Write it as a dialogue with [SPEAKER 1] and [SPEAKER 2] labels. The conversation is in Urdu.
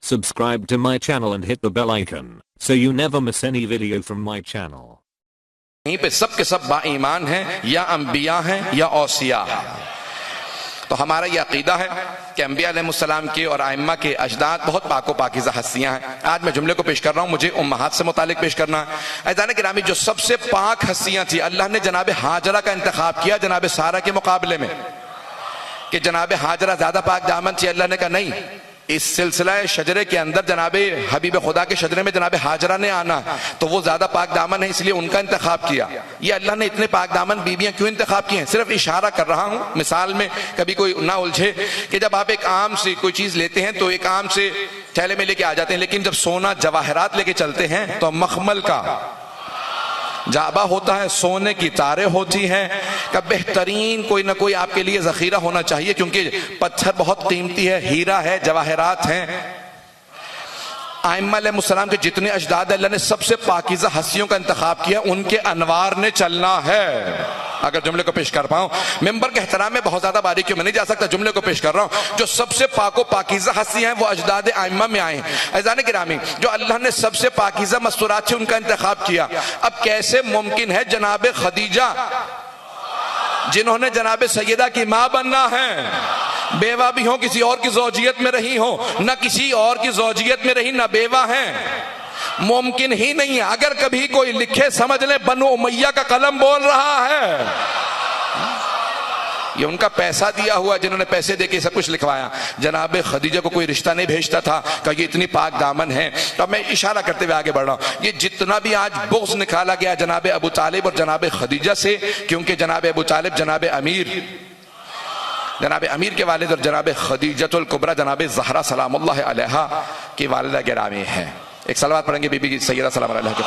[SPEAKER 1] Subscribe to my channel and hit the bell icon so you never miss any video from my channel.
[SPEAKER 2] یہیں پہ سب کے سب با ایمان ہیں یا انبیاء ہیں یا اوصیاء ہیں. تو ہمارا یہ عقیدہ ہے کہ انبیاء علیہ السلام کے اور ائمہ کے اجداد بہت پاک و پاکیزہ ہستیاں ہیں. آج میں جملے کو پیش کر رہا ہوں, مجھے امہات سے متعلق پیش کرنا ہے. عزیزان گرامی, جو سب سے پاک ہستیاں تھیں, اللہ نے جناب ہاجرہ کا انتخاب کیا جناب سارہ کے مقابلے میں, کہ جناب ہاجرہ زیادہ پاک دامن تھی. اللہ نے کہا نہیں, اس سلسلہ شجرے کے اندر جناب حبیب خدا کے شجرے میں جناب ہاجرہ نے آنا, تو وہ زیادہ پاک دامن ہے, اس لیے ان کا انتخاب کیا. یہ اللہ نے اتنے پاک دامن بیویاں کیوں انتخاب کی ہیں؟ صرف اشارہ کر رہا ہوں مثال میں, کبھی کوئی نہ الجھے کہ جب آپ ایک عام سے کوئی چیز لیتے ہیں تو ایک عام سے تھیلے میں لے کے آ جاتے ہیں, لیکن جب سونا جواہرات لے کے چلتے ہیں تو مخمل کا جعبہ ہوتا ہے, سونے کی تاریں ہوتی ہیں, کا بہترین کوئی نہ کوئی آپ کے لیے ذخیرہ ہونا چاہیے, کیونکہ پتھر بہت قیمتی ہے, ہیرا ہے, جواہرات ہیں. ائمہ علیہ السلام کے جتنے اجداد ہیں, اللہ نے سب سے پاکیزہ ہستیوں کا انتخاب کیا, ان کے انوار نے چلنا ہے. اگر جملے کو پیش کر پاؤں, ممبر کے احترام میں بہت زیادہ باریکیوں میں نہیں جا سکتا, جملے کو پیش کر رہا ہوں. جو سب سے پاک و پاکیزہ ہستی ہیں وہ اجداد ائمہ میں آئے ہیں. عزیزان گرامی, جو اللہ نے سب سے پاکیزہ مستورات تھے ان کا انتخاب کیا. اب کیسے ممکن ہے جناب خدیجہ, جنہوں نے جناب سیدہ کی ماں بننا ہے, بیوہ بھی ہوں, کسی اور کی زوجیت میں رہی ہوں, نہ کسی اور کی زوجیت میں رہی, نہ بیوہ ہیں, ممکن ہی نہیں ہے. اگر کبھی کوئی لکھے سمجھ لے بنو امیہ کا قلم بول رہا ہے, یہ ان کا پیسہ دیا ہوا, جنہوں نے پیسے دے کے سب کچھ لکھوایا. جناب خدیجہ کو کوئی رشتہ نہیں بھیجتا تھا کہ یہ اتنی پاک دامن ہے. تو میں اشارہ کرتے ہوئے آگے بڑھ رہا ہوں, یہ جتنا بھی آج بغض نکالا گیا جناب ابو طالب اور جناب خدیجہ سے, کیونکہ جناب ابو طالب جناب امیر کے والد اور جناب خدیجۃ الکبریٰ جناب زہرا سلام اللہ علیہا کی والدہ گرامی ہیں. ایک صلوات پڑھیں گے بی بی سیدہ سلام اللہ علیہ کے.